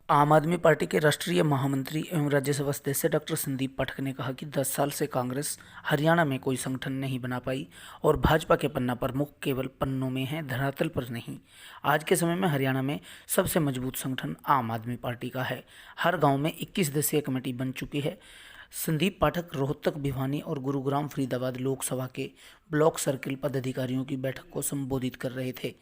आम आदमी पार्टी के राष्ट्रीय महामंत्री एवं राज्यसभा सदस्य डॉक्टर संदीप पाठक ने कहा कि 10 साल से कांग्रेस हरियाणा में कोई संगठन नहीं बना पाई और भाजपा के पन्ना प्रमुख केवल पन्नों में हैं, धरातल पर नहीं। आज के समय में हरियाणा में सबसे मजबूत संगठन आम आदमी पार्टी का है। हर गांव में 21 सदस्यीय कमेटी बन चुकी है। संदीप पाठक रोहतक, भिवानी और गुरुग्राम फरीदाबाद लोकसभा के ब्लॉक सर्किल पदाधिकारियों की बैठक को संबोधित कर रहे थे।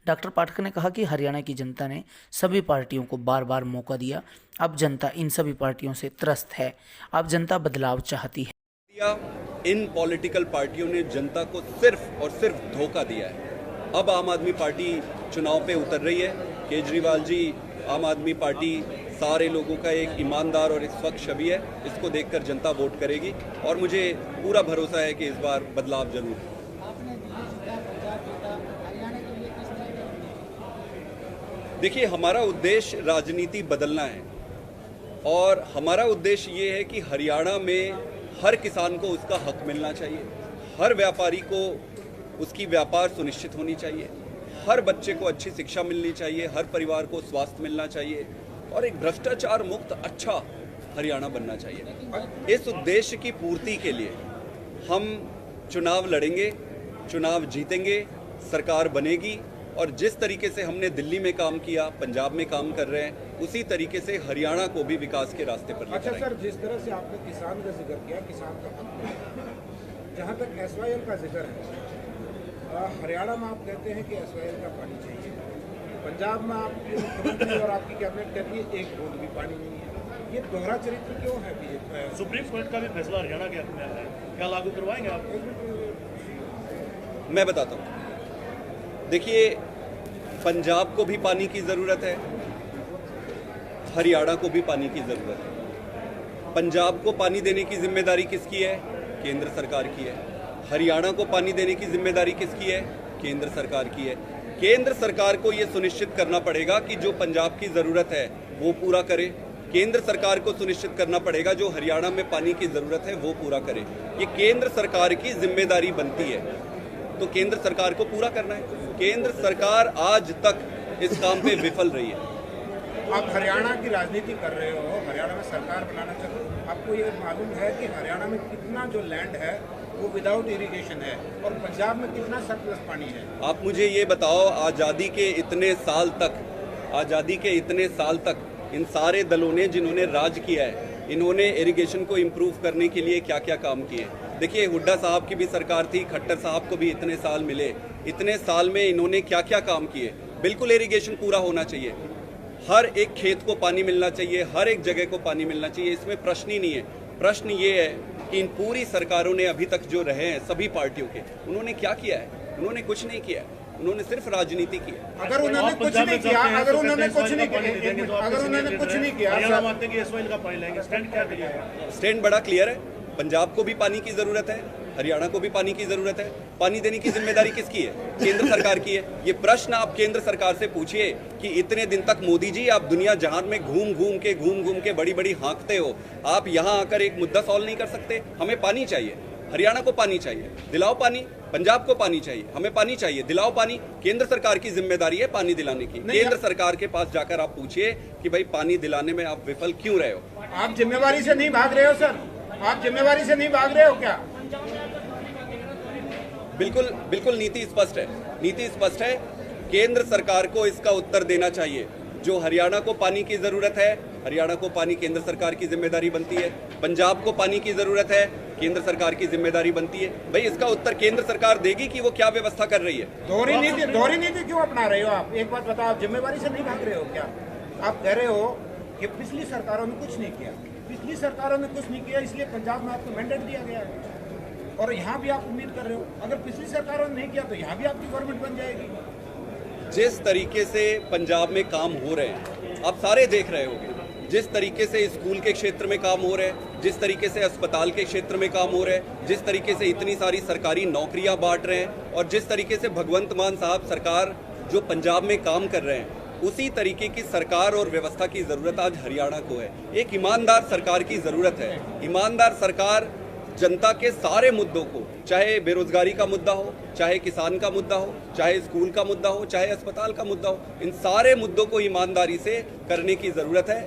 डॉक्टर पाठक ने कहा कि हरियाणा की जनता ने सभी पार्टियों को बार बार मौका दिया। अब जनता इन सभी पार्टियों से त्रस्त है। अब जनता बदलाव चाहती है। इन पॉलिटिकल पार्टियों ने जनता को सिर्फ और सिर्फ धोखा दिया है। अब आम आदमी पार्टी चुनाव पे उतर रही है। केजरीवाल जी, आम आदमी पार्टी सारे लोगों का एक ईमानदार और स्वच्छ छवि है। इसको देखकर जनता वोट करेगी और मुझे पूरा भरोसा है कि इस बार बदलाव जरूर है। देखिए, हमारा उद्देश्य राजनीति बदलना है और हमारा उद्देश्य ये है कि हरियाणा में हर किसान को उसका हक मिलना चाहिए, हर व्यापारी को उसकी व्यापार सुनिश्चित होनी चाहिए, हर बच्चे को अच्छी शिक्षा मिलनी चाहिए, हर परिवार को स्वास्थ्य मिलना चाहिए और एक भ्रष्टाचार मुक्त अच्छा हरियाणा बनना चाहिए। इस उद्देश्य की पूर्ति के लिए हम चुनाव लड़ेंगे, चुनाव जीतेंगे, सरकार बनेगी और जिस तरीके से हमने दिल्ली में काम किया, पंजाब में काम कर रहे हैं, उसी तरीके से हरियाणा को भी विकास के रास्ते पर लेकर अच्छा सर, जिस तरह से आपने किसान का जिक्र किया, किसान का हक, जहाँ तक SYL का जिक्र है, हरियाणा में आप कहते हैं कि SYL का पानी चाहिए, पंजाब में आपके मुख्यमंत्री और आपकी कैबिनेट कहती है एक बूंद भी पानी नहीं है। ये दोहरा चरित्र क्यों है? सुप्रीम कोर्ट का भी फैसला हरियाणा के हक में है, क्या लागू करवाएंगे आप? मैं बताता हूँ। देखिए, पंजाब को भी पानी की ज़रूरत है, हरियाणा को भी पानी की ज़रूरत है। पंजाब को पानी देने की जिम्मेदारी किसकी है? केंद्र सरकार की है। हरियाणा को पानी देने की जिम्मेदारी किसकी है? केंद्र सरकार की है। केंद्र सरकार को ये सुनिश्चित करना पड़ेगा कि जो पंजाब की ज़रूरत है वो पूरा करे। केंद्र सरकार को सुनिश्चित करना पड़ेगा जो हरियाणा में पानी की ज़रूरत है वो पूरा करे। ये केंद्र सरकार की जिम्मेदारी बनती है, तो केंद्र सरकार को पूरा करना है। केंद्र सरकार आज तक इस काम पे विफल रही है। आप हरियाणा की राजनीति कर रहे हो, हरियाणा में सरकार बनाना चाहते हो, आपको ये मालूम है कि हरियाणा में कितना जो लैंड है वो विदाउट इरिगेशन है और पंजाब में कितना सरप्लस पानी है? आप मुझे ये बताओ, आज़ादी के इतने साल तक इन सारे दलों ने जिन्होंने राज किया है, इन्होंने इरिगेशन को इम्प्रूव करने के लिए क्या क्या काम किए? देखिए, हुड्डा साहब की भी सरकार थी, खट्टर साहब को भी इतने साल मिले। इतने साल में इन्होंने क्या क्या काम किए? बिल्कुल इरिगेशन पूरा होना चाहिए, हर एक खेत को पानी मिलना चाहिए, हर एक जगह को पानी मिलना चाहिए, इसमें प्रश्न ही नहीं है। प्रश्न ये है कि इन पूरी सरकारों ने अभी तक जो रहे हैं सभी पार्टियों के, उन्होंने क्या किया है? उन्होंने कुछ नहीं किया, उन्होंने सिर्फ राजनीति की है। अगर उन्होंने कुछ नहीं किया, अगर उन्होंने कुछ नहीं किया, स्टैंड बड़ा क्लियर है। पंजाब को भी पानी की जरूरत है, हरियाणा को भी पानी की जरूरत है। पानी देने की जिम्मेदारी किसकी है? केंद्र सरकार की है। ये प्रश्न आप केंद्र सरकार से पूछिए कि इतने दिन तक मोदी जी, आप दुनिया जहान में घूम घूम के बड़ी बड़ी हाँकते हो, आप यहाँ आकर एक मुद्दा सॉल्व नहीं कर सकते? हमें पानी चाहिए, हरियाणा को पानी चाहिए, दिलाओ पानी। पंजाब को पानी चाहिए, हमें पानी चाहिए, दिलाओ पानी। केंद्र सरकार की जिम्मेदारी है पानी दिलाने की। केंद्र सरकार के पास जाकर आप पूछिए कि भाई पानी दिलाने में आप विफल क्यों रहे हो? आप जिम्मेवारी से नहीं भाग रहे हो सर? आप जिम्मेवारी से नहीं भाग रहे हो क्या? बिल्कुल नीति स्पष्ट है। केंद्र सरकार को इसका उत्तर देना चाहिए। जो हरियाणा को पानी की जरूरत है, हरियाणा को पानी केंद्र सरकार की जिम्मेदारी बनती है। पंजाब को पानी की जरूरत है, केंद्र सरकार की जिम्मेदारी बनती है। भाई, इसका उत्तर केंद्र सरकार देगी कि वो क्या व्यवस्था कर रही है। दोहरी नीति क्यों अपना रहे हो आप? एक बात बताओ, जिम्मेवारी से नहीं भाग रहे हो क्या? आप कह रहे हो कि पिछली सरकारों ने कुछ नहीं किया, पिछली सरकारों ने कुछ नहीं किया, इसलिए पंजाब में आपको मैंडेट दिया गया है और यहाँ भी आप उम्मीद कर रहे हो अगर पिछली सरकारों ने नहीं किया तो यहाँ भी आपकी गवर्नमेंट बन जाएगी। जिस तरीके से पंजाब में काम हो रहे हैं, आप सारे देख रहे होंगे, जिस तरीके से स्कूल के क्षेत्र में काम हो रहे हैं, जिस तरीके से अस्पताल के क्षेत्र में काम हो रहे हैं, जिस तरीके से इतनी सारी सरकारी नौकरियां बांट रहे हैं और जिस तरीके से भगवंत मान साहब सरकार जो पंजाब में काम कर रहे हैं, उसी तरीके की सरकार और व्यवस्था की ज़रूरत आज हरियाणा को है। एक ईमानदार सरकार की ज़रूरत है। ईमानदार सरकार जनता के सारे मुद्दों को, चाहे बेरोजगारी का मुद्दा हो, चाहे किसान का मुद्दा हो, चाहे स्कूल का मुद्दा हो, चाहे अस्पताल का मुद्दा हो, इन सारे मुद्दों को ईमानदारी से करने की जरूरत है।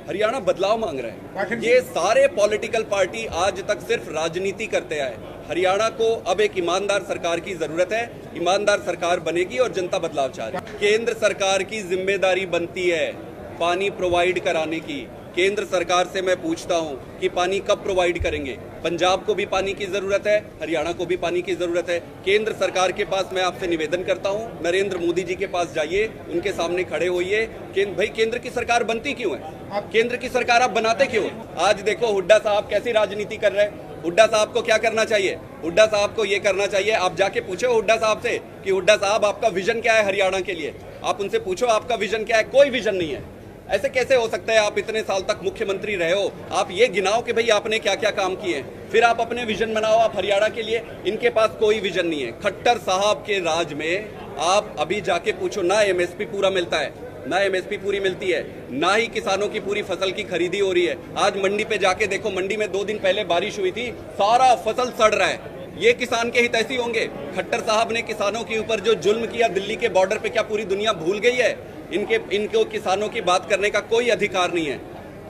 हरियाणा बदलाव मांग रहे हैं। ये सारे पॉलिटिकल पार्टी आज तक सिर्फ राजनीति करते आए। हरियाणा को अब एक ईमानदार सरकार की जरूरत है। ईमानदार सरकार बनेगी और जनता बदलाव चाह रही है। केंद्र सरकार की जिम्मेदारी बनती है पानी प्रोवाइड कराने की। केंद्र सरकार से मैं पूछता हूं कि पानी कब प्रोवाइड करेंगे। पंजाब को भी पानी की जरूरत है, हरियाणा को भी पानी की जरूरत है। केंद्र सरकार के पास मैं आपसे निवेदन करता हूं, नरेंद्र मोदी जी के पास जाइए, उनके सामने खड़े होइए। भाई केंद्र की सरकार बनती क्यों है? केंद्र की सरकार आप बनाते क्यों? आज देखो हुड्डा साहब कैसी राजनीति कर रहे हैं। हुड्डा साहब को क्या करना चाहिए? हुड्डा साहब को ये करना चाहिए, आप जाके पूछो हुड्डा साहब से कि हुड्डा साहब आपका विजन क्या है हरियाणा के लिए। आप उनसे पूछो आपका विजन क्या है। कोई विजन नहीं है। ऐसे कैसे हो सकता है? आप इतने साल तक मुख्यमंत्री रहे हो, आप ये गिनाओ कि भाई आपने क्या क्या काम किए, फिर आप अपने विजन बनाओ आप हरियाणा के लिए। इनके पास कोई विजन नहीं है। खट्टर साहब के राज में आप अभी जाके पूछो, ना एमएसपी पूरा मिलता है, ना एमएसपी पूरी मिलती है, ना ही किसानों की पूरी फसल की खरीदी हो रही है। आज मंडी पे जाके देखो, मंडी में 2 दिन पहले बारिश हुई थी, सारा फसल सड़ रहा है। ये किसान के हितैषी होंगे? खट्टर साहब ने किसानों के ऊपर जो जुल्म किया दिल्ली के बॉर्डर पे, क्या पूरी दुनिया भूल गई है? इनको किसानों की बात करने का कोई अधिकार नहीं है।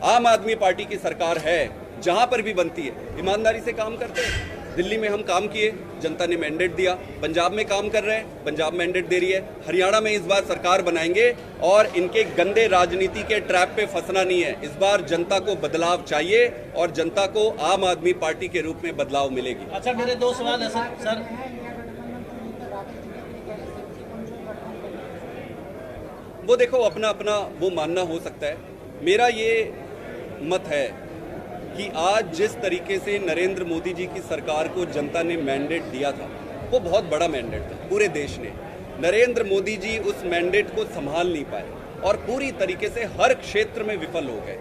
आम आदमी पार्टी की सरकार है, जहां पर भी बनती है ईमानदारी से काम करते हैं। दिल्ली में हम काम किए, जनता ने मैंडेट दिया। पंजाब में काम कर रहे हैं, पंजाब मैंडेट दे रही है। हरियाणा में इस बार सरकार बनाएंगे और इनके गंदे राजनीति के ट्रैप पे फंसना नहीं है। इस बार जनता को बदलाव चाहिए और जनता को आम आदमी पार्टी के रूप में बदलाव मिलेगी। अच्छा, मेरे 2 सवाल है सर। वो देखो अपना अपना वो मानना हो सकता है। मेरा ये मत है कि आज जिस तरीके से नरेंद्र मोदी जी की सरकार को जनता ने मैंडेट दिया था, वो बहुत बड़ा मैंडेट था पूरे देश ने। नरेंद्र मोदी जी उस मैंडेट को संभाल नहीं पाए और पूरी तरीके से हर क्षेत्र में विफल हो गए।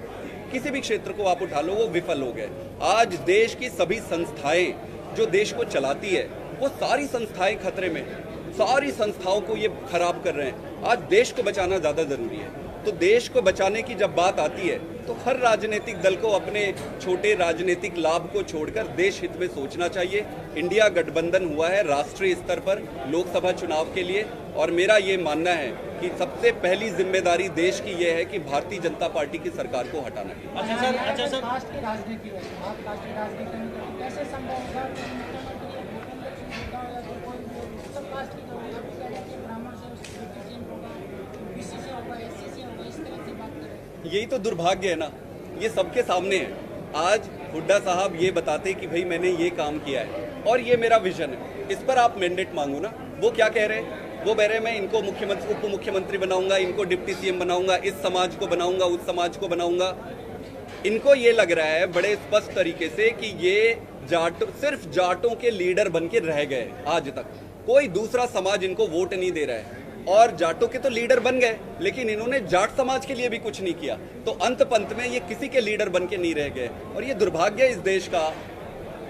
किसी भी क्षेत्र को आप उठा लो, वो विफल हो गए। आज देश की सभी संस्थाएं जो देश को चलाती है, वो सारी संस्थाएं खतरे में। सारी संस्थाओं को ये खराब कर रहे हैं। आज देश को बचाना ज्यादा जरूरी है। तो देश को बचाने की जब बात आती है तो हर राजनीतिक दल को अपने छोटे राजनीतिक लाभ को छोड़कर देश हित में सोचना चाहिए। इंडिया गठबंधन हुआ है राष्ट्रीय स्तर पर लोकसभा चुनाव के लिए, और मेरा ये मानना है कि सबसे पहली जिम्मेदारी देश की ये है कि भारतीय जनता पार्टी की सरकार को हटाना है। अच्छा सर, राष्ट्रीय राजनीति है, आप राष्ट्रीय राजनीति में कैसे संभव होगा कि मुख्यमंत्री या कोई सब राष्ट्रीय ब्राह्मण से होगा, एससी से होगा, इस तरह से बात करें? यही तो दुर्भाग्य है ना, ये सबके सामने है। आज हुड्डा साहब ये बताते कि भाई मैंने ये काम किया है और ये मेरा विजन है, इस पर आप मैंडेट मांगो ना। वो क्या कह रहे हैं? वो कह रहे हैं मैं इनको मुख्यमंत्री उप मुख्यमंत्री बनाऊंगा, इनको डिप्टी सीएम बनाऊंगा, इस समाज को बनाऊंगा, उस समाज को बनाऊंगा। इनको ये लग रहा है बड़े स्पष्ट तरीके से कि ये सिर्फ जाटों के लीडर बन के रह गए। आज तक कोई दूसरा समाज इनको वोट नहीं दे रहा है और जाटों के तो लीडर बन गए, लेकिन इन्होंने जाट समाज के लिए भी कुछ नहीं किया। तो अंत पंत में ये किसी के लीडर बन के नहीं रह गए और ये दुर्भाग्य इस देश का।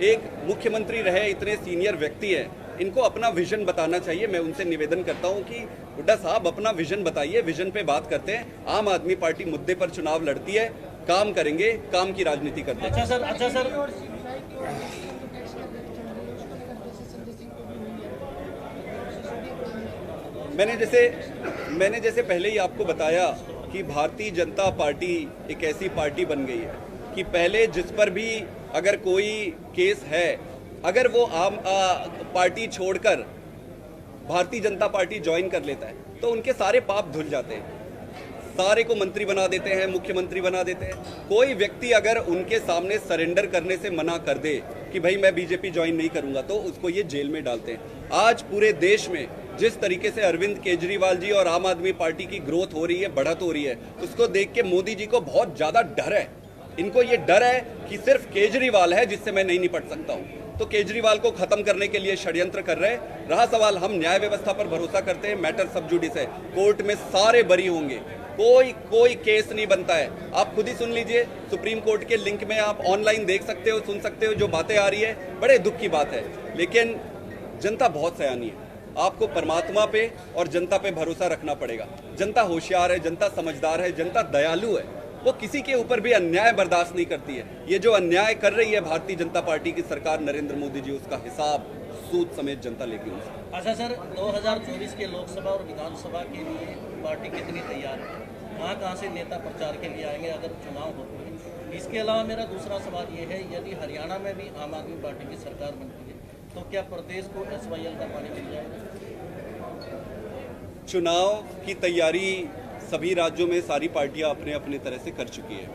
एक मुख्यमंत्री रहे, इतने सीनियर व्यक्ति हैं, इनको अपना विजन बताना चाहिए। मैं उनसे निवेदन करता हूं कि हुड्डा साहब अपना विजन बताइए, विजन पे बात करते हैं। आम आदमी पार्टी मुद्दे पर चुनाव लड़ती है, काम करेंगे, काम की राजनीति करते हैं। अच्छा सर, मैंने जैसे पहले ही आपको बताया कि भारतीय जनता पार्टी एक ऐसी पार्टी बन गई है कि पहले जिस पर भी अगर कोई केस है, अगर वो आम पार्टी छोड़कर भारतीय जनता पार्टी ज्वाइन कर लेता है तो उनके सारे पाप धुल जाते हैं। सारे को मंत्री बना देते हैं, मुख्यमंत्री बना देते हैं। कोई व्यक्ति अगर उनके सामने सरेंडर करने से मना कर दे कि भाई मैं बीजेपी ज्वाइन नहीं करूंगा, तो उसको ये जेल में डालते हैं। आज पूरे देश में जिस तरीके से अरविंद केजरीवाल जी और आम आदमी पार्टी की ग्रोथ हो रही है, बढ़त हो रही है, उसको देख के मोदी जी को बहुत ज्यादा डर है। इनको ये डर है कि सिर्फ केजरीवाल है जिससे मैं नहीं निपट सकता हूँ, तो केजरीवाल को खत्म करने के लिए षड्यंत्र कर रहे हैं। रहा सवाल, हम न्याय व्यवस्था पर भरोसा करते हैं, मैटर सब जुडिस है, कोर्ट में सारे बरी होंगे, कोई केस नहीं बनता है। आप खुद ही सुन लीजिए, सुप्रीम कोर्ट के लिंक में आप ऑनलाइन देख सकते हो, सुन सकते हो, जो बातें आ रही है बड़े दुख की बात है। लेकिन जनता बहुत सयानी है, आपको परमात्मा पे और जनता पे भरोसा रखना पड़ेगा। जनता होशियार है, जनता समझदार है, जनता दयालु है। वो किसी के ऊपर भी अन्याय बर्दाश्त नहीं करती है। ये जो अन्याय कर रही है भारतीय जनता पार्टी की सरकार, नरेंद्र मोदी जी, उसका हिसाब सूद समेत जनता लेगी उनसे। अच्छा सर, 2024 के लोकसभा और विधानसभा के लिए पार्टी कितनी तैयार है? कहाँ से नेता प्रचार के लिए आएंगे अगर चुनाव होते हैं? इसके अलावा मेरा दूसरा सवाल ये है, यदि हरियाणा में भी आम आदमी पार्टी की सरकार बनती है तो क्या प्रदेश को SYL का पानी मिल जाएगा? चुनाव की तैयारी सभी राज्यों में सारी पार्टियां अपने अपने तरह से कर चुकी है।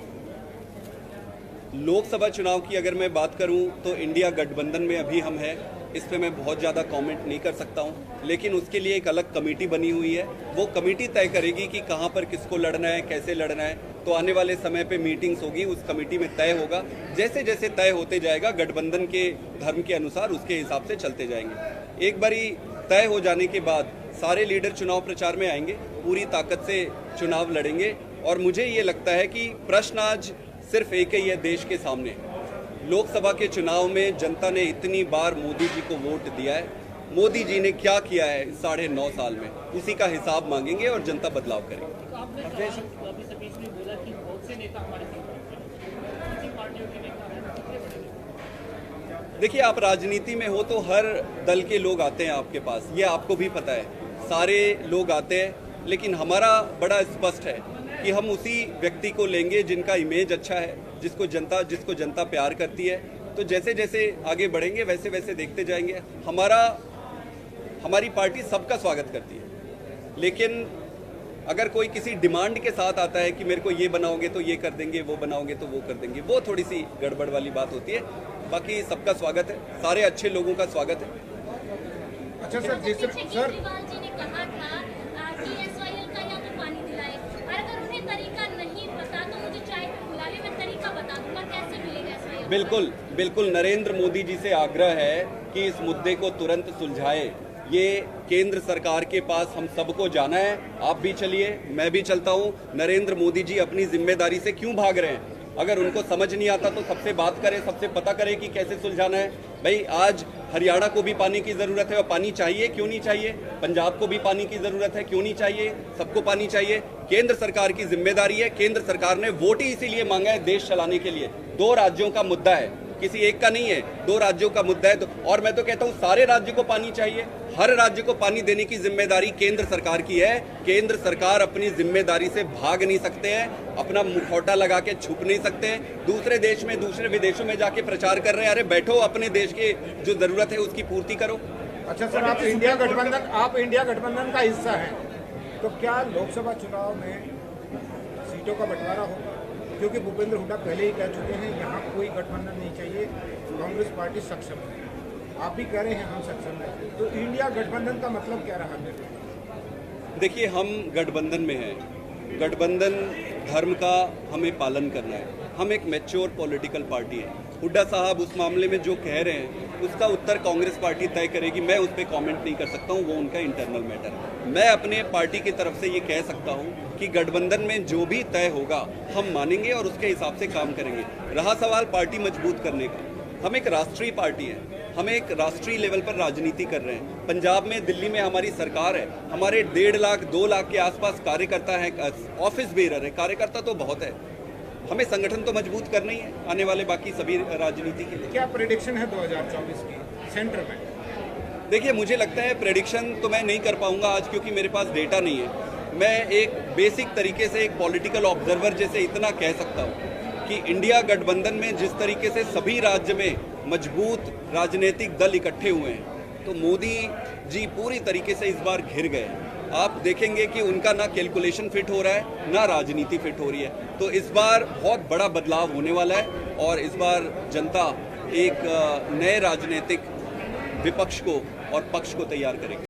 लोकसभा चुनाव की अगर मैं बात करूं तो इंडिया गठबंधन में अभी हम हैं, इस पे मैं बहुत ज़्यादा कमेंट नहीं कर सकता हूं, लेकिन उसके लिए एक अलग कमेटी बनी हुई है। वो कमेटी तय करेगी कि कहां पर किसको लड़ना है, कैसे लड़ना है। तो आने वाले समय पे मीटिंग्स होगी, उस कमेटी में तय होगा। जैसे जैसे तय होते जाएगा, गठबंधन के धर्म के अनुसार उसके हिसाब से चलते जाएंगे। एक बारी तय हो जाने के बाद सारे लीडर चुनाव प्रचार में आएंगे, पूरी ताकत से चुनाव लड़ेंगे। और मुझे ये लगता है कि प्रश्न आज सिर्फ एक ही है देश के सामने। लोकसभा के चुनाव में जनता ने इतनी बार मोदी जी को वोट दिया है, मोदी जी ने क्या किया है 9.5 साल में, उसी का हिसाब मांगेंगे और जनता बदलाव करेगी। देखिए, आप राजनीति में हो तो हर दल के लोग आते हैं आपके पास, ये आपको भी पता है, सारे लोग आते हैं। लेकिन हमारा बड़ा स्पष्ट है कि हम उसी व्यक्ति को लेंगे जिनका इमेज अच्छा है, जिसको जनता प्यार करती है। तो जैसे जैसे आगे बढ़ेंगे वैसे वैसे देखते जाएंगे। हमारी पार्टी सबका स्वागत करती है, लेकिन अगर कोई किसी डिमांड के साथ आता है कि मेरे को ये बनाओगे तो ये कर देंगे, वो बनाओगे तो वो कर देंगे, वो थोड़ी सी गड़बड़ वाली बात होती है। बाकी सबका स्वागत है, सारे अच्छे लोगों का स्वागत है। अच्छा सर, केजरीवाल जी ने कहा था कि SYL का या तो पानी दिलाए, और अगर उन्हें तरीका नहीं पता तो मुझे चाय पे बुला ले, मैं तरीका बता दूंगा कैसे मिलेगा SYL। बिल्कुल नरेंद्र मोदी जी से आग्रह है कि इस मुद्दे को तुरंत सुलझाए। ये केंद्र सरकार के पास हम सबको जाना है, आप भी चलिए, मैं भी चलता हूँ। नरेंद्र मोदी जी अपनी जिम्मेदारी से क्यों भाग रहे हैं? अगर उनको समझ नहीं आता तो सबसे बात करें, सबसे पता करें कि कैसे सुलझाना है। भाई, आज हरियाणा को भी पानी की ज़रूरत है और पानी चाहिए, क्यों नहीं चाहिए? पंजाब को भी पानी की ज़रूरत है, क्यों नहीं चाहिए? सबको पानी चाहिए। केंद्र सरकार की जिम्मेदारी है। केंद्र सरकार ने वोट ही इसीलिए मांगा है देश चलाने के लिए। 2 राज्यों का मुद्दा है, किसी एक का नहीं है, 2 राज्यों का मुद्दा है। और मैं तो कहता हूँ सारे राज्य को पानी चाहिए। हर राज्य को पानी देने की जिम्मेदारी केंद्र सरकार की है। केंद्र सरकार अपनी जिम्मेदारी से भाग नहीं सकते हैं, अपना मुखौटा लगा के छुप नहीं सकते हैं। दूसरे देश में, दूसरे विदेशों में जाके प्रचार कर रहे हैं। अरे बैठो, अपने देश की जो जरूरत है उसकी पूर्ति करो। अच्छा सर, आप इंडिया गठबंधन का हिस्सा हैं, तो क्या लोकसभा चुनाव में सीटों का बंटवारा होगा? क्योंकि भूपेंद्र हुड्डा पहले ही कह चुके हैं यहाँ कोई गठबंधन नहीं चाहिए, कांग्रेस पार्टी सक्षम है। आप भी कह रहे हैं हम सक्षम हैं, तो इंडिया गठबंधन का मतलब क्या रहा? देखिए, हम गठबंधन में हैं। गठबंधन धर्म का हमें पालन करना है। हम एक मैच्योर पॉलिटिकल पार्टी है। हुड्डा साहब उस मामले में जो कह रहे हैं उसका उत्तर कांग्रेस पार्टी तय करेगी। मैं उस पर कमेंट नहीं कर सकता हूँ, वो उनका इंटरनल मैटर है। मैं अपने पार्टी की तरफ से ये कह सकता हूँ कि गठबंधन में जो भी तय होगा हम मानेंगे और उसके हिसाब से काम करेंगे। रहा सवाल पार्टी मजबूत करने का, हम एक राष्ट्रीय पार्टी है, हम एक राष्ट्रीय लेवल पर राजनीति कर रहे हैं। पंजाब में, दिल्ली में हमारी सरकार है, हमारे 1.5 लाख 2 लाख के आसपास कार्यकर्ता है, ऑफिस बेरर है। कार्यकर्ता तो बहुत है, हमें संगठन तो मजबूत करना ही है आने वाले बाकी सभी राजनीति के लिए। क्या प्रेडिक्शन है 2024 की सेंटर में? देखिए, मुझे लगता है प्रेडिक्शन तो मैं नहीं कर पाऊंगा आज, क्योंकि मेरे पास डेटा नहीं है। मैं एक बेसिक तरीके से एक पॉलिटिकल ऑब्जर्वर जैसे इतना कह सकता हूँ कि इंडिया गठबंधन में जिस तरीके से सभी राज्य में मजबूत राजनीतिक दल इकट्ठे हुए हैं, तो मोदी जी पूरी तरीके से इस बार घिर गए। आप देखेंगे कि उनका ना कैलकुलेशन फिट हो रहा है, ना राजनीति फिट हो रही है। तो इस बार बहुत बड़ा बदलाव होने वाला है और इस बार जनता एक नए राजनीतिक विपक्ष को और पक्ष को तैयार करेगी।